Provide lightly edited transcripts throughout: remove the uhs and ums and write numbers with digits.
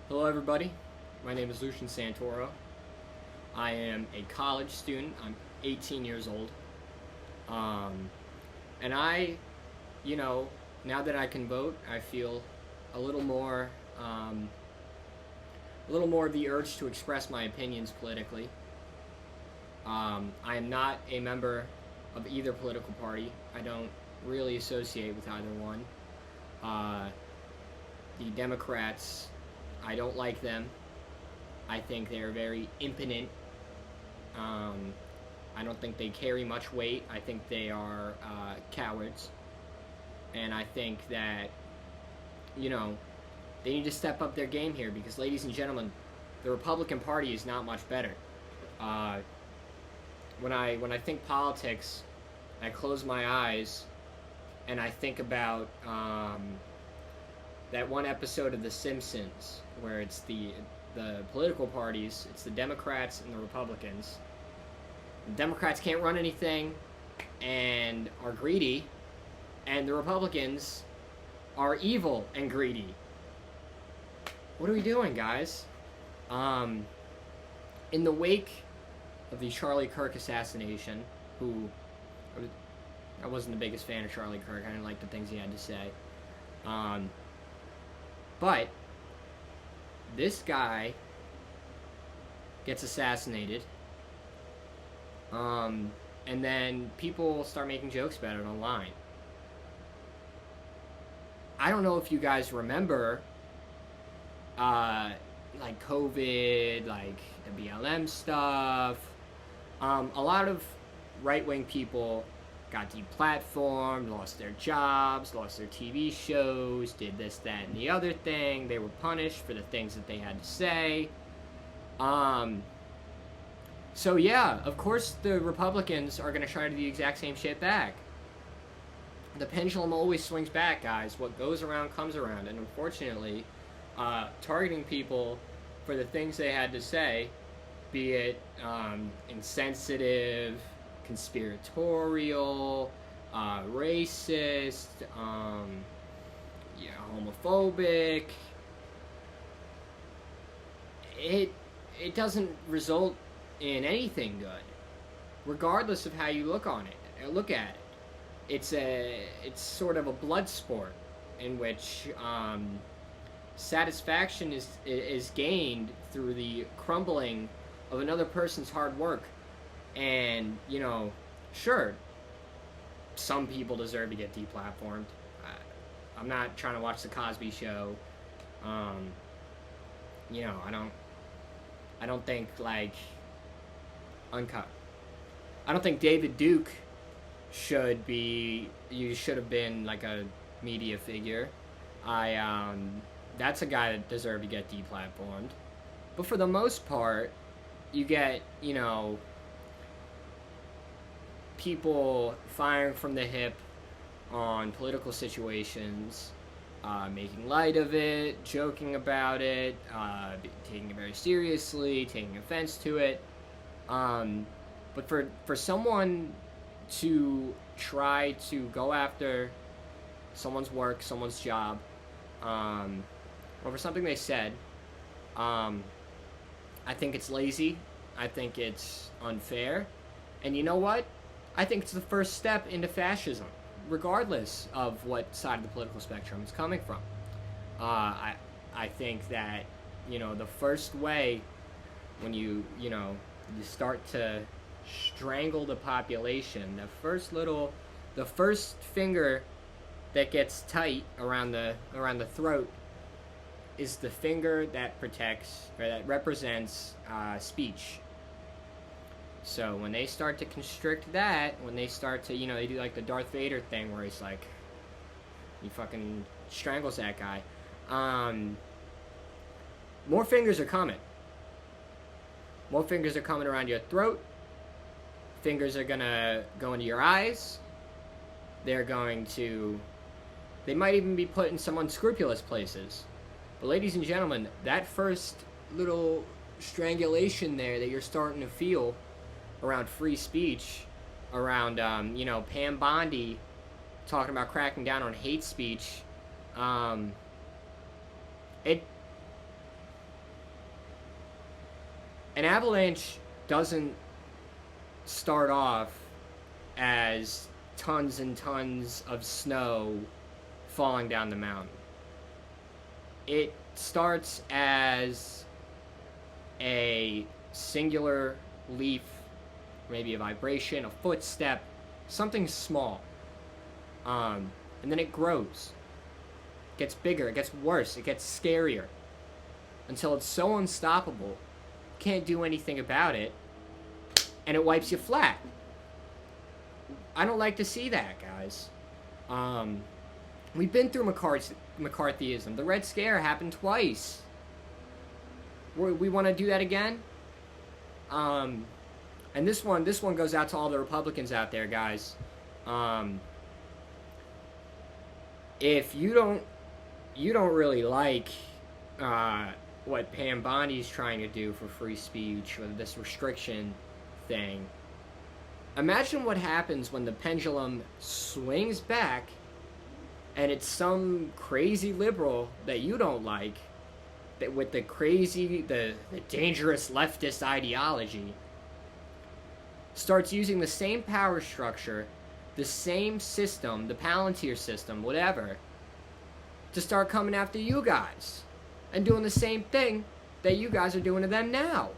Hello everybody, my name is Lucian Santoro. I am a college student. I'm 18 years old. And now that I can vote, I feel a little more, of the urge to express my opinions politically. I am not a member of either political party. I don't really associate with either one. The Democrats, I don't like them. I think they're very impotent. I don't think they carry much weight. I think they are cowards. And I think that, they need to step up their game here because, ladies and gentlemen, the Republican Party is not much better. When I think politics, I close my eyes and I think about that one episode of The Simpsons where it's the political parties, it's the Democrats and the Republicans. The Democrats can't run anything and are greedy, and the Republicans are evil and greedy. What are we doing, guys? In the wake of the Charlie Kirk assassination, I wasn't the biggest fan of Charlie Kirk. I didn't like the things he had to say. But this guy gets assassinated. And then people start making jokes about it online. I don't know if you guys remember, like COVID, like the BLM stuff. A lot of right-wing people got deplatformed, lost their jobs, lost their TV shows, did this, that, and the other thing. They were punished for the things that they had to say. So yeah, of course the Republicans are going to try to do the exact same shit back. The pendulum always swings back, guys. What goes around comes around. And unfortunately, targeting people for the things they had to say, be it insensitive, conspiratorial, racist, homophobic, it doesn't result in anything good, regardless of how you look at it. It's sort of a blood sport in which satisfaction is gained through the crumbling of another person's hard work. And, sure, some people deserve to get deplatformed. I'm not trying to watch the Cosby Show. I don't think, like, uncut. I don't think David Duke should have been, like, a media figure. That's a guy that deserved to get deplatformed. But for the most part, you get, people firing from the hip on political situations, making light of it, joking about it, taking it very seriously, taking offense to it. But for someone to try to go after someone's work, someone's job, or for something they said, I think it's lazy. I think it's unfair. And you know what? I think it's the first step into fascism, regardless of what side of the political spectrum it's coming from. I think that, the first way when you start to strangle the population, the first finger that gets tight around the throat is the finger that protects, or that represents speech. So when they start to constrict that, when they start to, they do like the Darth Vader thing where he's like, he fucking strangles that guy. More fingers are coming. More fingers are coming around your throat. Fingers are gonna go into your eyes. They might even be put in some unscrupulous places. But ladies and gentlemen, that first little strangulation there that you're starting to feel around free speech, around, Pam Bondi talking about cracking down on hate speech, An avalanche doesn't start off as tons and tons of snow falling down the mountain. It starts as a singular leaf, maybe a vibration, a footstep, something small. And then it grows. It gets bigger, it gets worse, it gets scarier. Until it's so unstoppable, you can't do anything about it, and it wipes you flat. I don't like to see that, guys. We've been through McCarthyism. The Red Scare happened twice. We want to do that again? And this one goes out to all the Republicans out there, guys. If you don't really like what Pam Bondi's trying to do for free speech or this restriction thing, imagine what happens when the pendulum swings back and it's some crazy liberal that you don't like, that with the dangerous leftist ideology, starts using the same power structure, the same system, the Palantir system, whatever, to start coming after you guys and doing the same thing that you guys are doing to them now.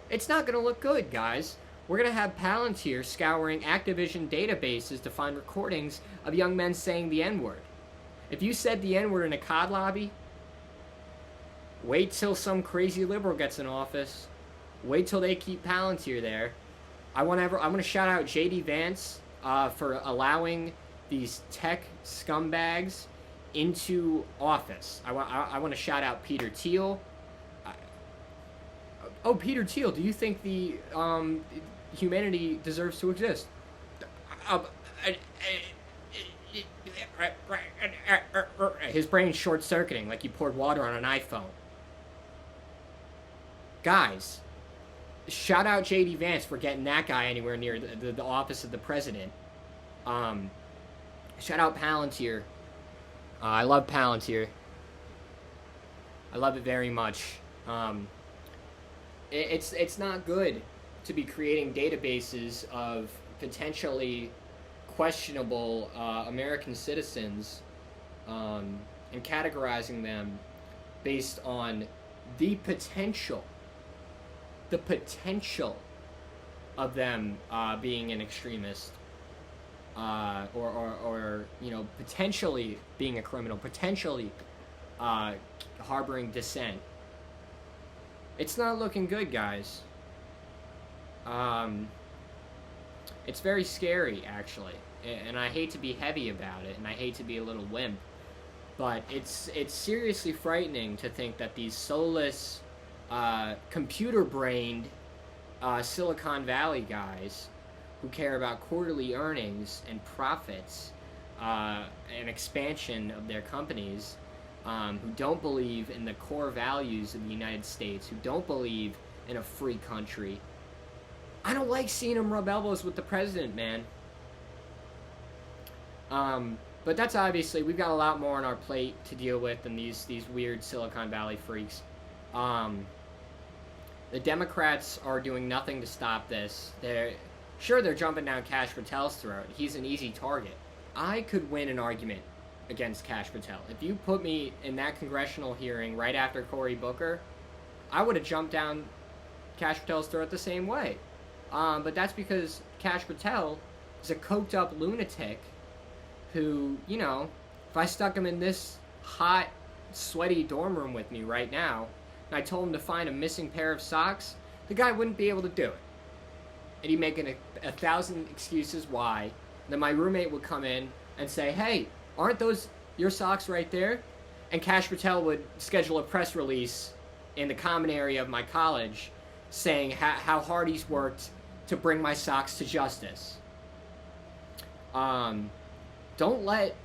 It's not going to look good, guys. We're going to have Palantir scouring Activision databases to find recordings of young men saying the N-word. If you said the N-word in a COD lobby, wait till some crazy liberal gets in office. Wait till they keep Palantir there. I want to shout out J.D. Vance for allowing these tech scumbags into office. I want to shout out Peter Thiel. Peter Thiel, do you think the humanity deserves to exist? His brain's short-circuiting like you poured water on an iPhone. Guys, shout out J.D. Vance for getting that guy anywhere near the office of the president. Shout out Palantir. I love Palantir. I love it very much. It's not good to be creating databases of potentially questionable American citizens and categorizing them based on the potential of them being an extremist, or potentially being a criminal, potentially harboring dissent. It's not looking good, guys. It's very scary, actually, and I hate to be heavy about it, and I hate to be a little wimp, but it's seriously frightening to think that these soulless, computer-brained Silicon Valley guys who care about quarterly earnings and profits and expansion of their companies, who don't believe in the core values of the United States, who don't believe in a free country. I don't like seeing them rub elbows with the president, man. But that's obviously, we've got a lot more on our plate to deal with than these weird Silicon Valley freaks. The Democrats are doing nothing to stop this. They're jumping down Kash Patel's throat. He's an easy target. I could win an argument against Kash Patel. If you put me in that congressional hearing right after Cory Booker, I would have jumped down Kash Patel's throat the same way. But that's because Kash Patel is a coked up lunatic who, if I stuck him in this hot, sweaty dorm room with me right now, and I told him to find a missing pair of socks, the guy wouldn't be able to do it. And he'd make 1,000 excuses why. And then my roommate would come in and say, "Hey, aren't those your socks right there?" And Kash Patel would schedule a press release in the common area of my college saying how hard he's worked to bring my socks to justice. Don't let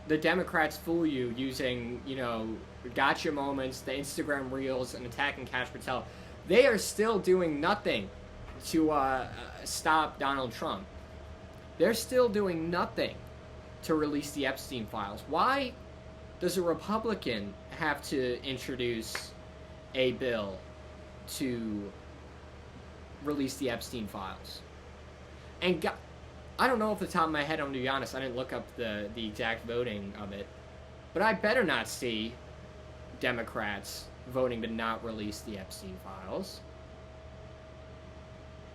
the Democrats fool you using, gotcha moments, the Instagram reels, and attacking Kash Patel. They are still doing nothing to stop Donald Trump. They're still doing nothing to release the Epstein files. Why does a Republican have to introduce a bill to release the Epstein files. And I don't know off the top of my head, I'm going to be honest, I didn't look up the exact voting of it, but I better not see Democrats voting to not release the Epstein files.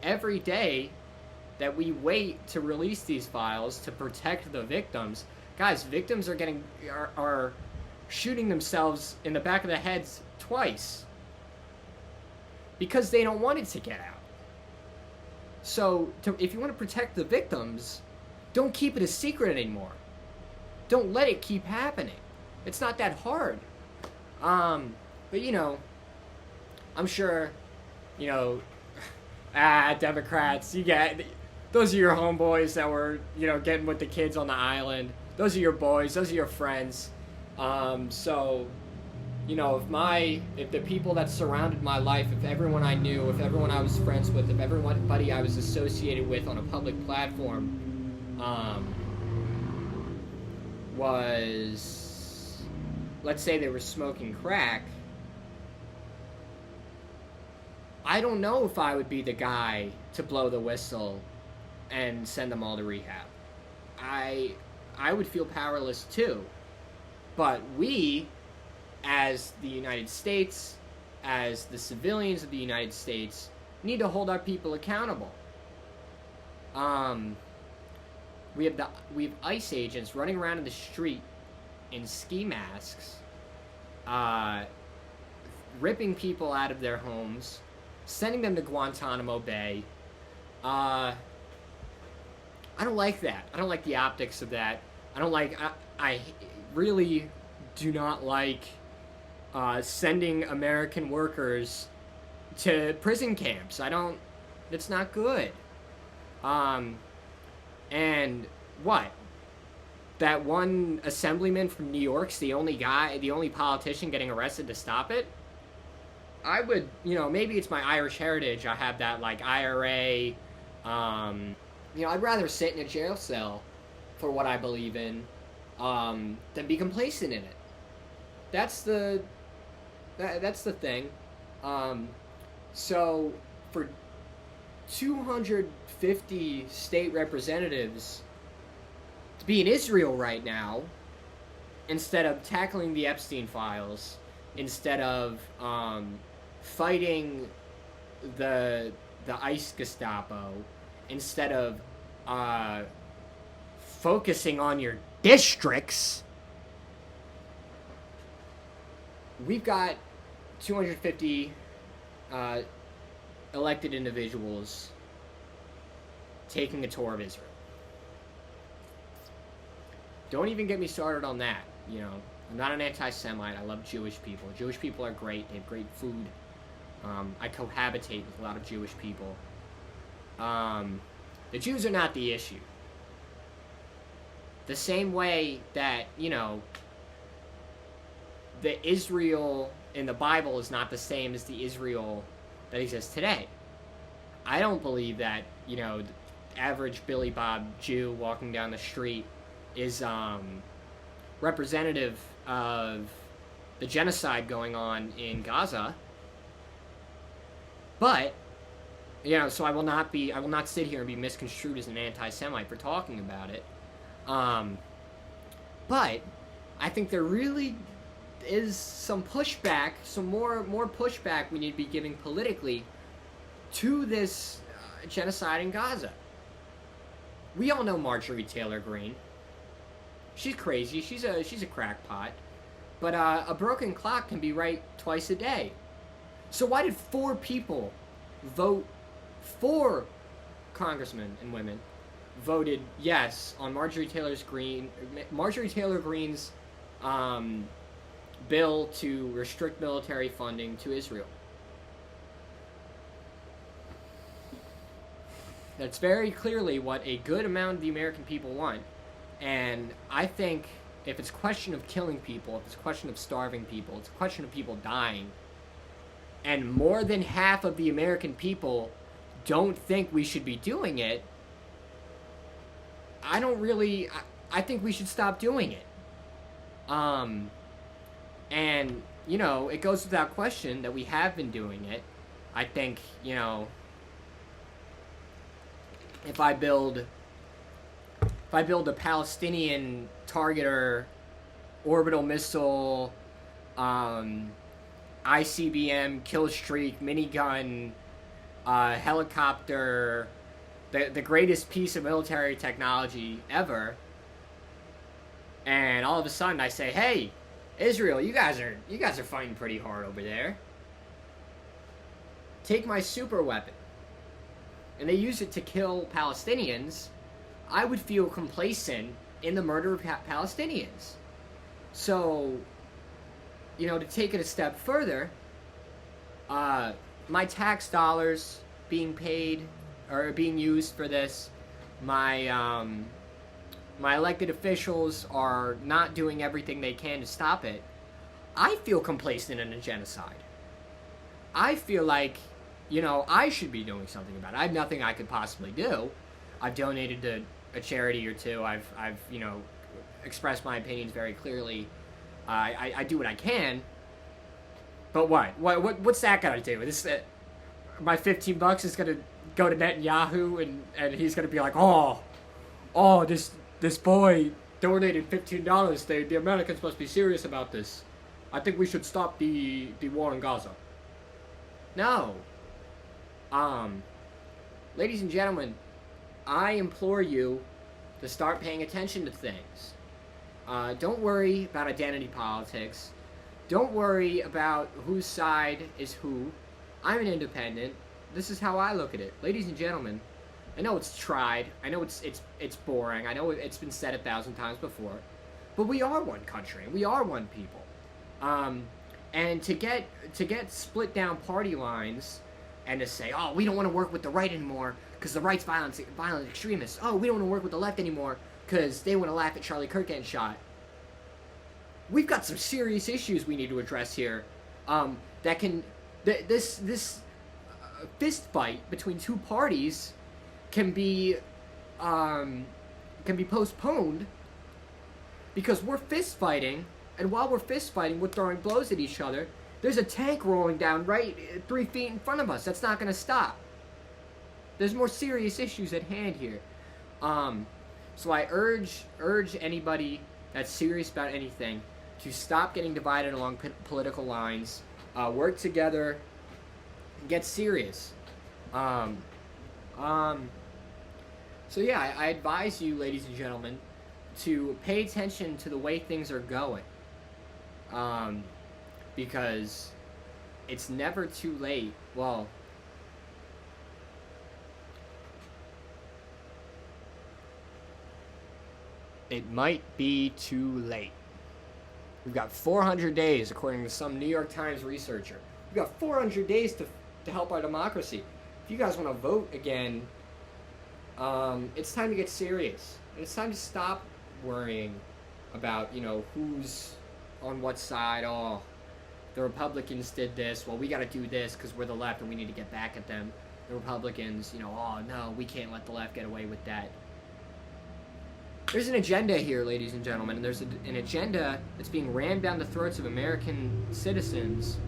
Every day that we wait to release these files to protect the victims, guys, victims are shooting themselves in the back of the heads twice because they don't want it to get out. So, if you want to protect the victims, don't keep it a secret anymore. Don't let it keep happening. It's not that hard. But, you know, I'm sure, you know, Democrats, those are your homeboys that were, you know, getting with the kids on the island. Those are your boys. Those are your friends. So, you know, if the people that surrounded my life, if everyone I knew, if everyone I was friends with, if everybody I was associated with on a public platform, was, let's say they were smoking crack, I don't know if I would be the guy to blow the whistle and send them all to rehab. I would feel powerless too. But we, as the United States, as the civilians of the United States, need to hold our people accountable. We have ICE agents running around in the street in ski masks, ripping people out of their homes, sending them to Guantanamo Bay. I don't like that. I don't like the optics of that. I really do not like sending American workers to prison camps. It's not good. And what? That one assemblyman from New York's the only politician getting arrested to stop it? I would, you know, maybe it's my Irish heritage. I have that, like, IRA. You know, I'd rather sit in a jail cell for what I believe in than be complacent in it. That's the thing. So, for 250 state representatives to be in Israel right now, instead of tackling the Epstein files, instead of fighting the ICE Gestapo, instead of focusing on your districts, we've got 250 elected individuals taking a tour of Israel. Don't even get me started on that. You know, I'm not an anti-Semite. I love Jewish people. Jewish people are great. They have great food. I cohabitate with a lot of Jewish people. The Jews are not the issue. The same way that, you know, the Israel in the Bible is not the same as the Israel that exists today. I don't believe that, you know, the average Billy Bob Jew walking down the street is representative of the genocide going on in Gaza. But, you know, so I will not sit here and be misconstrued as an anti-Semite for talking about it. But I think there really is some pushback, some more pushback we need to be giving politically to this genocide in Gaza. We all know Marjorie Taylor Greene. She's crazy. She's a crackpot. But a broken clock can be right twice a day. So why did 4 people vote, 4 congressmen and women voted yes on Marjorie Taylor Greene's bill to restrict military funding to Israel? That's very clearly what a good amount of the American people want. And I think if it's a question of killing people, if it's a question of starving people, it's a question of people dying, and more than half of the American people don't think we should be doing it, I think we should stop doing it. And, you know, it goes without question that we have been doing it. I think, you know, if I build a Palestinian targeter, orbital missile, ICBM, kill streak, minigun, helicopter, the greatest piece of military technology ever, and all of a sudden I say, hey, Israel, you guys are fighting pretty hard over there. Take my super weapon. And they use it to kill Palestinians. I would feel complacent in the murder of Palestinians. So, to take it a step further, my tax dollars being paid or being used for this, my elected officials are not doing everything they can to stop it. I feel complacent in a genocide. I feel like, I should be doing something about it. I have nothing I could possibly do. I've donated to a charity or two. I've expressed my opinions very clearly. I do what I can. But what's that gonna do? My $15 is gonna go to Netanyahu and he's gonna be like, this boy donated $15. The Americans must be serious about this. I think we should stop the war in Gaza. No. Ladies and gentlemen, I implore you to start paying attention to things. Don't worry about identity politics. Don't worry about whose side is who. I'm an independent. This is how I look at it. Ladies and gentlemen, I know it's tried. I know it's boring. I know it's been said 1,000 times before. But we are one country. We are one people. And to get split down party lines and to say, oh, we don't want to work with the right anymore because the right's violent extremists. Oh, we don't want to work with the left anymore because they want to laugh at Charlie Kirk getting shot. We've got some serious issues we need to address here. This fist fight between two parties can be postponed because we're fist fighting, and while we're fist fighting, we're throwing blows at each other. There's a tank rolling down right 3 feet in front of us. That's not going to stop. There's more serious issues at hand here. So I urge anybody that's serious about anything to stop getting divided along political lines. Work together. Get serious. So yeah, I advise you, ladies and gentlemen, to pay attention to the way things are going. Because it's never too late. Well, it might be too late. We've got 400 days, according to some New York Times researcher. We've got 400 days to help our democracy. If you guys want to vote again, it's time to get serious. And it's time to stop worrying about, who's on what side. Oh, the Republicans did this. Well, we got to do this because we're the left and we need to get back at them. The Republicans, oh, no, we can't let the left get away with that. There's an agenda here, ladies and gentlemen, and there's an agenda that's being rammed down the throats of American citizens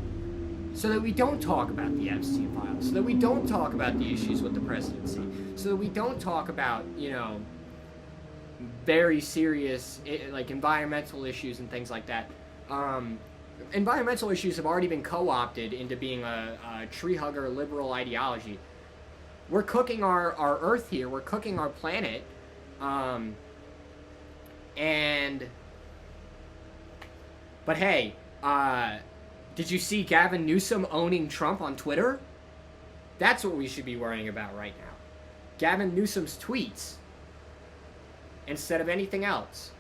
so that we don't talk about the Epstein files, so that we don't talk about the issues with the presidency, so that we don't talk about, very serious, like, environmental issues and things like that. Environmental issues have already been co-opted into being a tree hugger liberal ideology. We're cooking our Earth here. We're cooking our planet. But hey, did you see Gavin Newsom owning Trump on Twitter? That's what we should be worrying about right now. Gavin Newsom's tweets instead of anything else.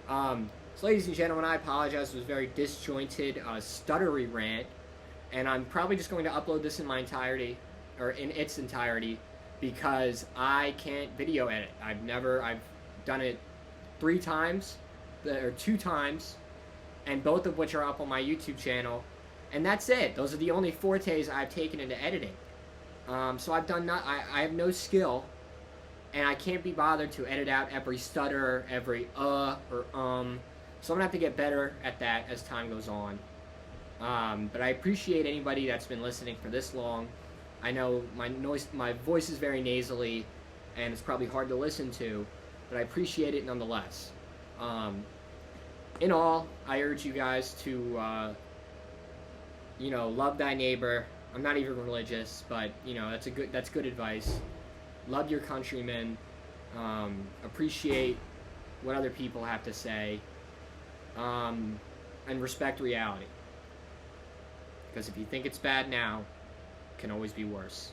So ladies and gentlemen, I apologize. It was very disjointed, stuttery rant, and I'm probably just going to upload this in my entirety, or in its entirety, because I can't video edit. I've done it 3 times, or 2 times, and both of which are up on my YouTube channel, and that's it. Those are the only fortes I've taken into editing. So I have no skill, and I can't be bothered to edit out every stutter, every or so I'm going to have to get better at that as time goes on. But I appreciate anybody that's been listening for this long. I know my voice is very nasally, and it's probably hard to listen to, but I appreciate it nonetheless. In all, I urge you guys to, love thy neighbor. I'm not even religious, but that's good advice. Love your countrymen. Appreciate what other people have to say, and respect reality. Because if you think it's bad now, it can always be worse.